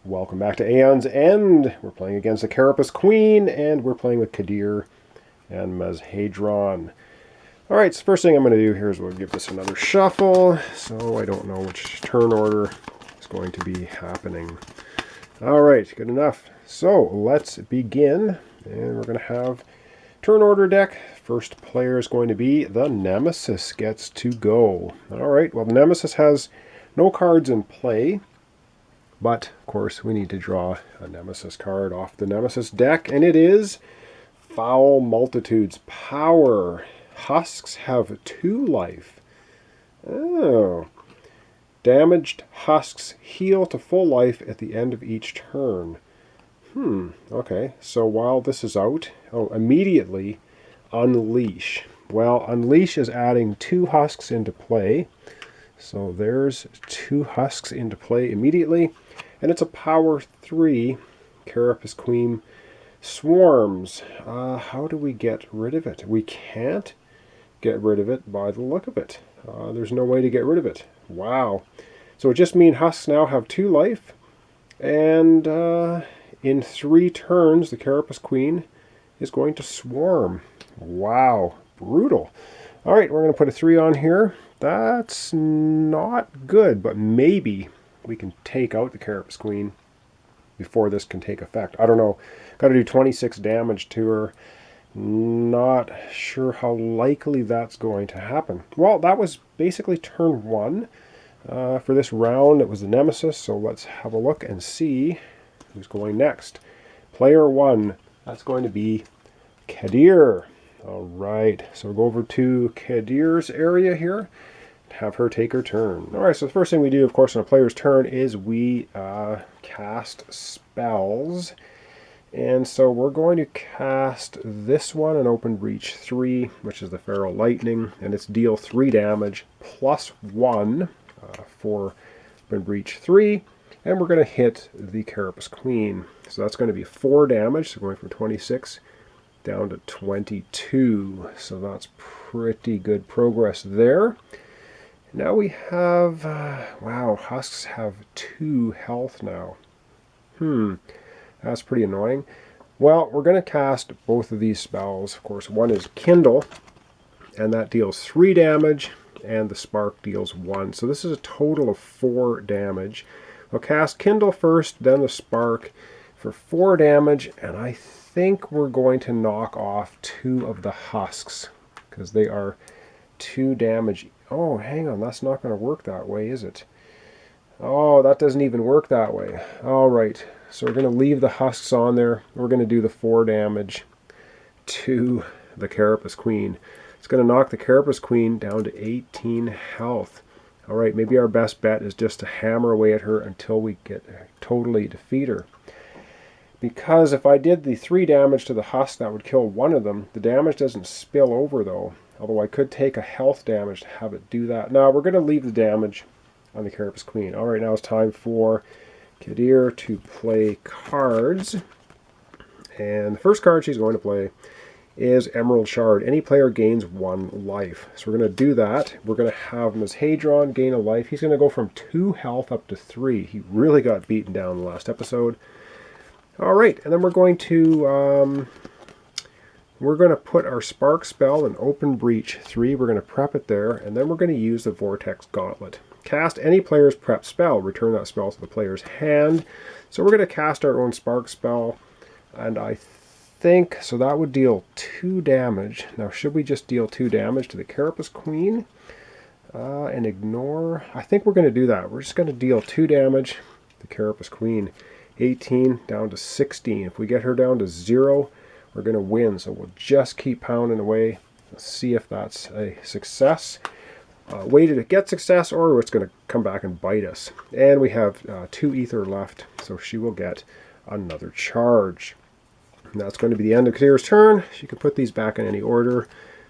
Welcome back to Aeon's End. We're playing against the Carapace Queen, and we're playing with Kadir and Hadron. Alright, so first thing I'm going to do here is we'll give this another shuffle, so I don't know which turn order is going to be happening. Alright, good enough. So, let's begin, and we're going to have turn order deck. First player is going to be the Nemesis gets to go. Alright, well the Nemesis has no cards in play. But, of course, we need to draw a Nemesis card off the Nemesis deck, and it is Foul Multitude's Power. Husks have 2 life. Oh. Damaged husks heal to full life at the end of each turn. Okay, so while this is out, immediately unleash. Well, unleash is adding 2 husks into play. So there's 2 husks into play immediately. And it's a power 3. Carapace Queen swarms. How do we get rid of it? We can't get rid of it by the look of it. There's no way to get rid of it. Wow. So it just means husks now have 2 life. And in 3 turns, the Carapace Queen is going to swarm. Wow. Brutal. Alright, we're going to put a 3 on here. That's not good, but maybe we can take out the Carapace Queen before this can take effect. I don't know. Got to do 26 damage to her. Not sure how likely that's going to happen. Well, that was basically turn 1. For this round, it was the Nemesis, so let's have a look and see who's going next. Player 1, that's going to be Kadir. Alright, so we'll go over to Kadir's area here. Have her take her turn. Alright, so the first thing we do, of course, on a player's turn is we cast spells. And so we're going to cast this one, an Open Breach 3, which is the Feral Lightning, and it's deal 3 damage plus 1 for Open Breach 3. And we're going to hit the Carapace Queen. So that's going to be 4 damage, so going from 26 down to 22. So that's pretty good progress there. Now we have, wow, husks have 2 health now. That's pretty annoying. Well, we're going to cast both of these spells. Of course, one is Kindle, and that deals 3 damage, and the Spark deals 1. So this is a total of 4 damage. We'll cast Kindle first, then the Spark for 4 damage, and I think we're going to knock off 2 of the husks, because they are 2 damage. Oh, hang on, that's not going to work that way, is it? Oh, that doesn't even work that way. Alright, so we're going to leave the husks on there. We're going to do the 4 damage to the Carapace Queen. It's going to knock the Carapace Queen down to 18 health. Alright, maybe our best bet is just to hammer away at her until we get totally defeat her. Because if I did the 3 damage to the husk, that would kill one of them. The damage doesn't spill over, though. Although I could take a health damage to have it do that. Now, we're going to leave the damage on the Carapace Queen. Alright, now it's time for Kadir to play cards. And the first card she's going to play is Emerald Shard. Any player gains 1 life. So we're going to do that. We're going to have Hadron gain a life. He's going to go from 2 health up to 3. He really got beaten down in the last episode. Alright, and then we're going to put our Spark spell in Open Breach 3. We're going to prep it there, and then we're going to use the Vortex Gauntlet. Cast any player's prep spell. Return that spell to the player's hand. So we're going to cast our own Spark spell, and I think, so that would deal 2 damage. Now, should we just deal 2 damage to the Carapace Queen and ignore? I think we're going to do that. We're just going to deal 2 damage to the Carapace Queen. 18 down to 16. If we get her down to 0, we're going to win. So we'll just keep pounding away. Let's see if that's a success. Waited to get success, or it's going to come back and bite us. And we have 2 ether left, so she will get another charge. And that's going to be the end of Kadir's turn. She can put these back in any order,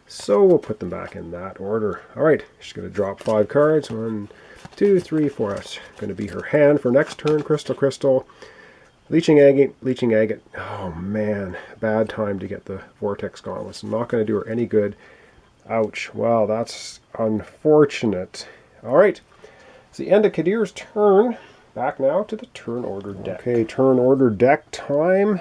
so we'll put them back in that order. Alright, she's going to drop 5 cards. 1, 2, 3, 4. That's going to be her hand for next turn. Crystal. Leeching Agate. Oh man, bad time to get the Vortex Gauntlets. Not going to do her any good. Ouch. Well, that's unfortunate. Alright, it's the end of Kadir's turn. back now to the turn order deck. Okay, turn order deck time.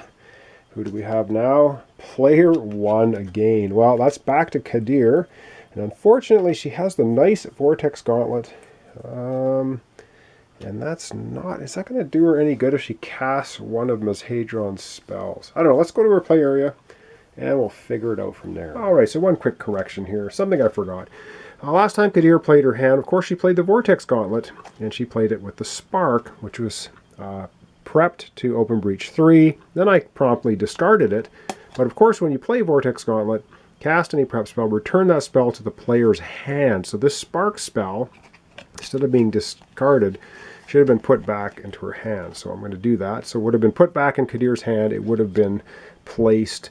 Who do we have now? Player 1 again. Well, that's back to Kadir. And unfortunately, she has the nice Vortex Gauntlet. And that's not... Is that going to do her any good if she casts one of Ms. Hadron's spells? I don't know. Let's go to her play area, and we'll figure it out from there. Alright, so one quick correction here. Something I forgot. Last time Kadir played her hand, of course, she played the Vortex Gauntlet, and she played it with the Spark, which was prepped to open breach 3. Then I promptly discarded it. But of course, when you play Vortex Gauntlet, cast any prep spell, return that spell to the player's hand. So this Spark spell, instead of being discarded, should have been put back into her hand. So I'm going to do that. So it would have been put back in Kadir's hand. It would have been placed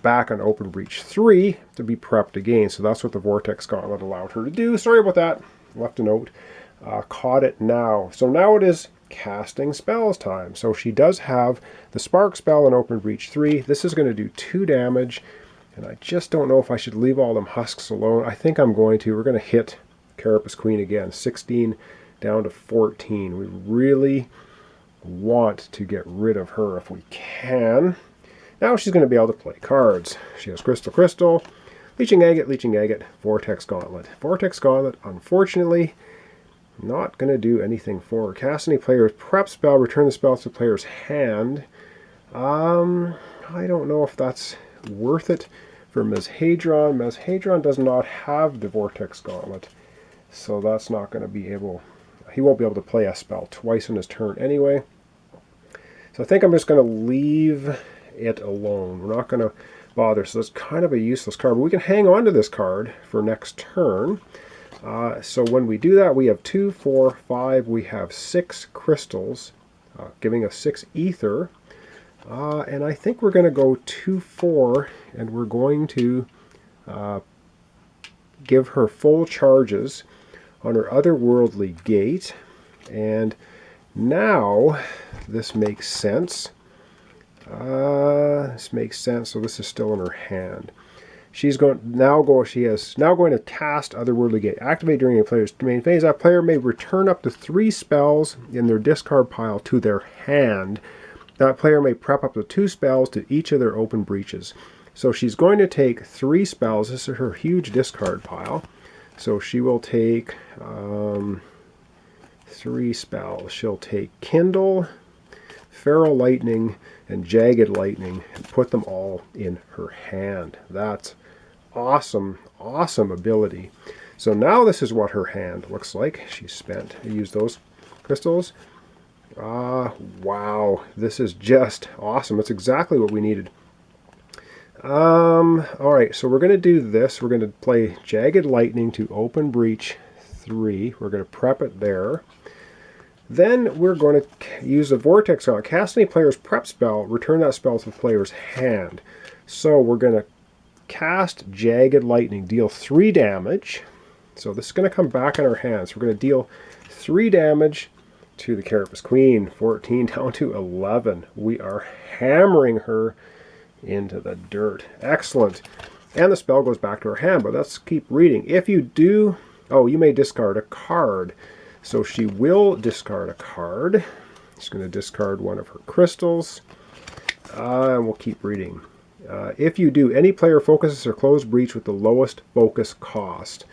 back on open breach 3 to be prepped again. So that's what the Vortex Gauntlet allowed her to do. Sorry about that. Left a note. Caught it now. So now it is casting spells time. So she does have the Spark spell in open breach 3. This is going to do 2 damage. And I just don't know if I should leave all them husks alone. I think I'm going to. We're going to hit Carapace Queen again. 16 down to 14. We really want to get rid of her if we can. Now she's going to be able to play cards. She has Crystal, Leeching Agate, Vortex Gauntlet. Vortex Gauntlet, unfortunately, not going to do anything for her. Cast any player's prep spell, return the spell to the player's hand. I don't know if that's worth it for Ms. Hadron. Ms. Hadron does not have the Vortex Gauntlet, so that's not going to be able... He won't be able to play a spell twice in his turn anyway. So I think I'm just going to leave it alone. We're not going to bother. So it's kind of a useless card, but we can hang on to this card for next turn. So when we do that, we have 2, 4, 5. We have 6 crystals, giving us 6 ether. And I think we're going to go 2, 4, and we're going to give her full charges on her otherworldly gate. And now this makes sense. This makes sense. So this is still in her hand. She's going She is now going to cast Otherworldly Gate. Activate during a player's main phase. That player may return up to 3 spells in their discard pile to their hand. That player may prep up to 2 spells to each of their open breaches. So she's going to take 3 spells. This is her huge discard pile. So she will take 3 spells. She'll take Kindle, Feral Lightning, and Jagged Lightning, and put them all in her hand. That's awesome, awesome ability. So now this is what her hand looks like. She used those crystals. Wow, this is just awesome. It's exactly what we needed. Alright, so we're going to do this. We're going to play Jagged Lightning to open breach 3. We're going to prep it there. Then we're going to use the Vortex Gauntlet. Cast any player's prep spell, return that spell to the player's hand. So we're going to cast Jagged Lightning, deal 3 damage. So this is going to come back in our hands. We're going to deal 3 damage to the Carapace Queen. 14 down to 11. We are hammering her into the dirt. Excellent. And the spell goes back to her hand, but let's keep reading. If you do... Oh, you may discard a card. So she will discard a card. She's going to discard one of her crystals. And we'll keep reading. If you do, any player focuses her closed breach with the lowest focus cost.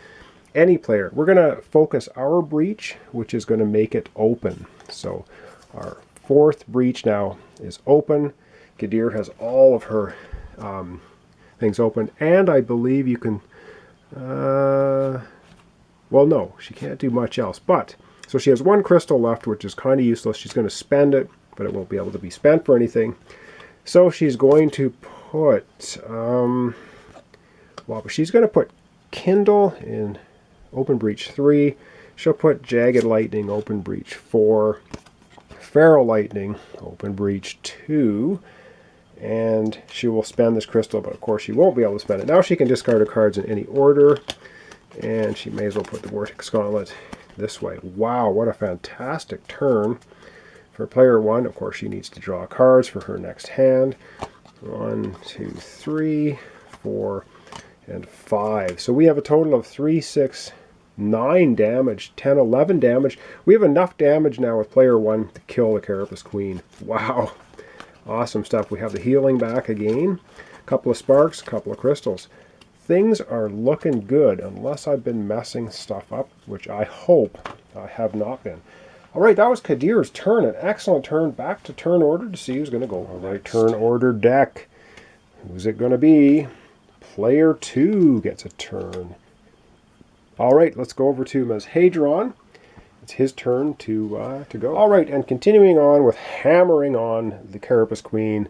Any player. We're going to focus our breach, which is going to make it open. So our 4th breach now is open. Kadir has all of her things open. And I believe you can... well, no, she can't do much else. But, so she has 1 crystal left, which is kind of useless. She's going to spend it, but it won't be able to be spent for anything. So she's going to put, she's going to put Kindle in open breach 3. She'll put Jagged Lightning, open breach 4. Feral Lightning, open breach 2. And she will spend this crystal, but of course she won't be able to spend it. Now she can discard her cards in any order. And she may as well put the Vortex Gauntlet this way. Wow, what a fantastic turn. For player 1, of course, she needs to draw cards for her next hand. 1, 2, 3, 4, and 5. So we have a total of 3, 6, 9 damage, 10, 11 damage. We have enough damage now with player 1 to kill the Carapace Queen. Wow. Awesome stuff. We have the healing back again. A couple of sparks, a couple of crystals. Things are looking good, unless I've been messing stuff up, which I hope I have not been. All right, that was Kadir's turn. An excellent turn. Back to turn order to see who's going to go. All right, turn order deck. Who's it going to be? Player 2 gets a turn. All right, let's go over to Ms. Hadron. It's his turn to go. All right, and continuing on with hammering on the Carapace Queen,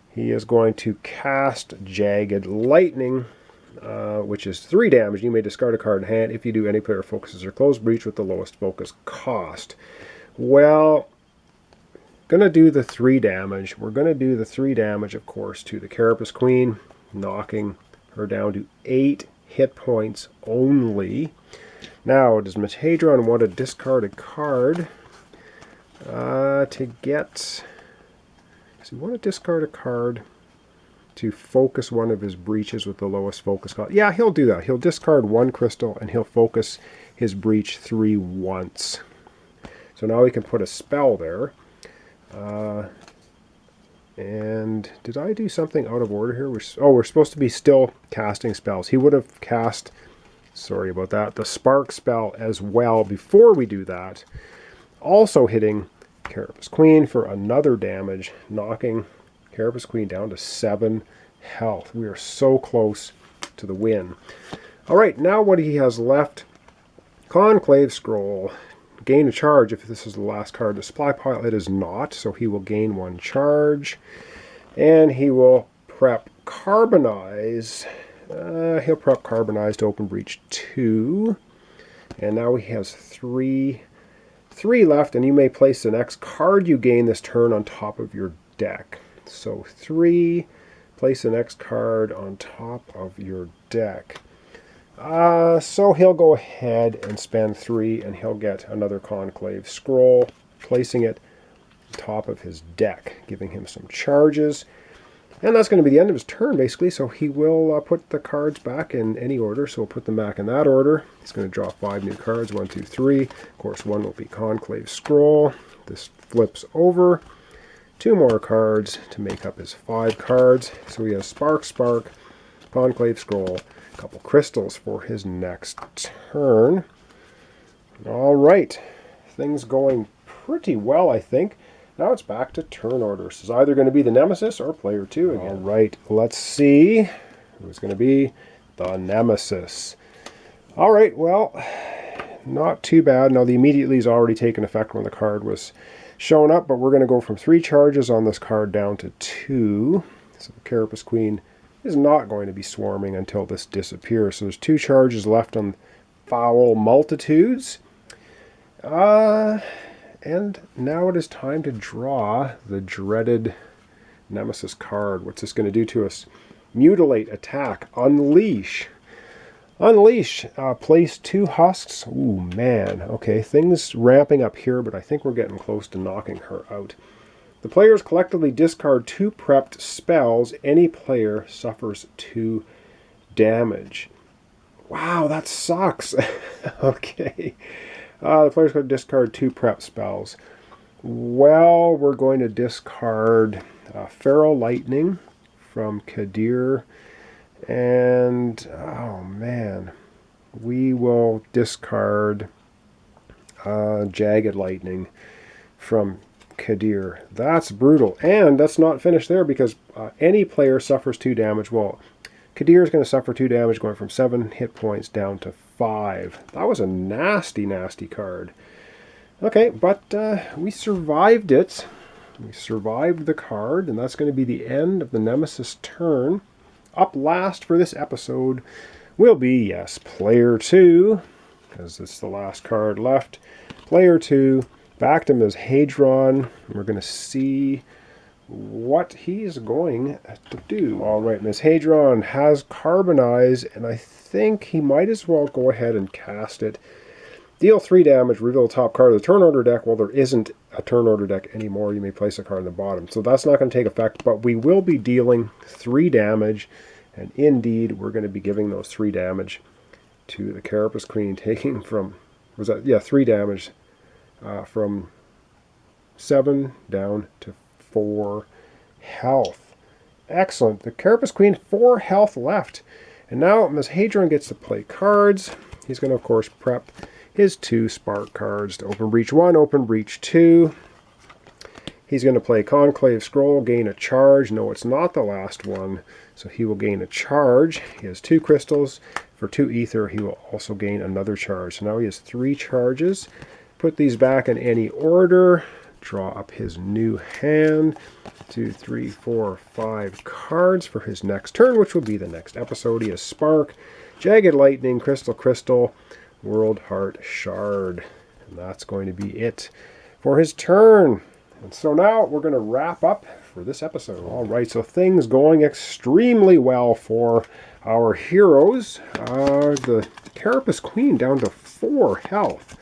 he is going to cast Jagged Lightning, which is 3 damage. You may discard a card in hand if you do. Any player focuses or close breach with the lowest focus cost. Well, gonna do the 3 damage. We're gonna do the 3 damage, of course, to the Carapace Queen, knocking her down to 8 hit points only. Now, does Ms. Hadron want to discard a card to get... Does he want to discard a card to focus one of his breaches with the lowest focus cost? Yeah, he'll do that. He'll discard 1 crystal and he'll focus his breach 3 once. So now he can put a spell there. And did I do something out of order here? We're supposed to be still casting spells. He would have cast, sorry about that, the spark spell as well before we do that. Also hitting Carapace Queen for another damage, knocking Carapace Queen down to 7 health. We are so close to the win. All right, now what he has left, Conclave Scroll. Gain a charge if this is the last card in the supply pile. It is not, so he will gain 1 charge. And he will prep Carbonize. He'll prep Carbonize to open breach 2. And now he has 3 left, and you may place the next card you gain this turn on top of your deck. So 3, place the next card on top of your deck. So he'll go ahead and spend 3, and he'll get another Conclave Scroll, placing it on top of his deck, giving him some charges. And that's going to be the end of his turn, basically, so he will put the cards back in any order, so we'll put them back in that order. He's going to draw 5 new cards, 1, 2, 3. Of course, 1 will be Conclave Scroll. This flips over. 2 more cards to make up his 5 cards. So he has Spark, Conclave Scroll, a couple crystals for his next turn. All right, things going pretty well, I think. Now it's back to turn order. This is either going to be the Nemesis or player 2 again. All right, let's see who's going to be the Nemesis. All right, well, not too bad. Now the immediately is already taken effect when the card was shown up, but we're going to go from 3 charges on this card down to 2. So the Carapace Queen is not going to be swarming until this disappears. So there's 2 charges left on Foul Multitudes. And now it is time to draw the dreaded Nemesis card. What's this going to do to us? Mutilate, attack, unleash. Unleash, place 2 husks. Ooh, man. Okay, things ramping up here, but I think we're getting close to knocking her out. The players collectively discard 2 prepped spells. Any player suffers 2 damage. Wow, that sucks. Okay. The players going to discard 2 prep spells. Well, we're going to discard Feral Lightning from Kadir. And, oh man, we will discard Jagged Lightning from Kadir. That's brutal. And that's not finished there, because any player suffers 2 damage. Well, Kadir is going to suffer 2 damage, going from 7 hit points down to 5. That was a nasty, nasty card. Okay, but we survived it. We survived the card, and that's going to be the end of the Nemesis turn. Up last for this episode will be, yes, player 2, because it's the last card left. Player 2, back to Ms. Hadron. We're going to see what he's going to do. All right, Ms. Hadron has Carbonize, and I think he might as well go ahead and cast it. Deal 3 damage, reveal the top card of the turn order deck. Well, there isn't a turn order deck anymore. You may place a card on the bottom. So that's not going to take effect, but we will be dealing 3 damage, and indeed, we're going to be giving those 3 damage to the Carapace Queen, taking from, was that, yeah, 3 damage from 7 down to 4 health. Excellent. The Carapace Queen, 4 health left. And now Ms. Hadron gets to play cards. He's going to, of course, prep his 2 spark cards to open breach 1, open breach 2. He's going to play Conclave Scroll, gain a charge. No, it's not the last one, so he will gain a charge. He has 2 crystals. For 2 ether, he will also gain another charge. So now he has 3 charges. Put these back in any order. Draw up his new hand. 2, 3, 4, 5 cards for his next turn, which will be the next episode. He has Spark, Jagged Lightning, Crystal, World Heart Shard. And that's going to be it for his turn. And so now we're going to wrap up for this episode. All right, so things going extremely well for our heroes. The Carapace Queen down to 4 health.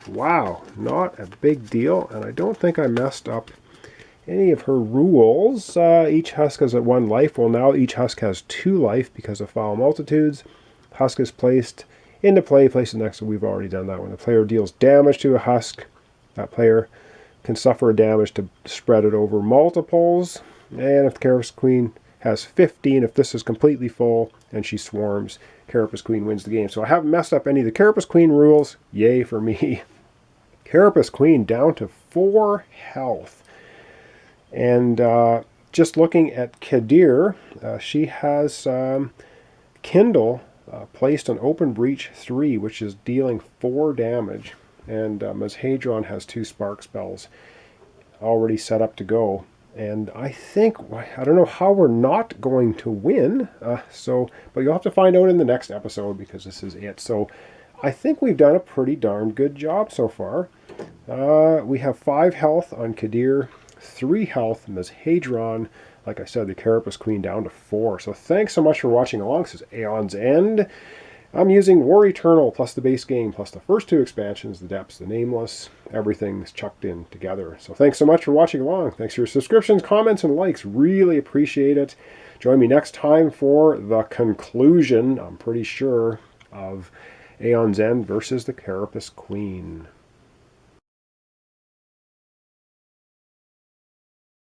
Wow, not a big deal, and I don't think I messed up any of her rules. Each husk has 1 life. Well, now each husk has 2 life because of Foul Multitudes. Husk is placed into play, placed next to, we've already done that. When the player deals damage to a husk, that player can suffer damage to spread it over multiples. And if the Carapace Queen has 15, if this is completely full and she swarms, Carapace Queen wins the game. So I haven't messed up any of the Carapace Queen rules. Yay for me. Carapace Queen down to 4 health. And just looking at Kadir, she has Kindle placed on Open Breach 3, which is dealing 4 damage. And Ms. Hadron has 2 spark spells already set up to go. And I think, I don't know how we're not going to win. But you'll have to find out in the next episode because this is it. So I think we've done a pretty darn good job so far. We have 5 health on Kadir, 3 health Ms. Hadron. Like I said, the Carapace Queen down to 4. So thanks so much for watching along. This is Aeon's End. I'm using War Eternal plus the base game plus the first 2 expansions, the Depths, the Nameless. Everything's chucked in together. So thanks so much for watching along. Thanks for your subscriptions, comments, and likes. Really appreciate it. Join me next time for the conclusion, I'm pretty sure, of Aeon's End versus the Carapace Queen.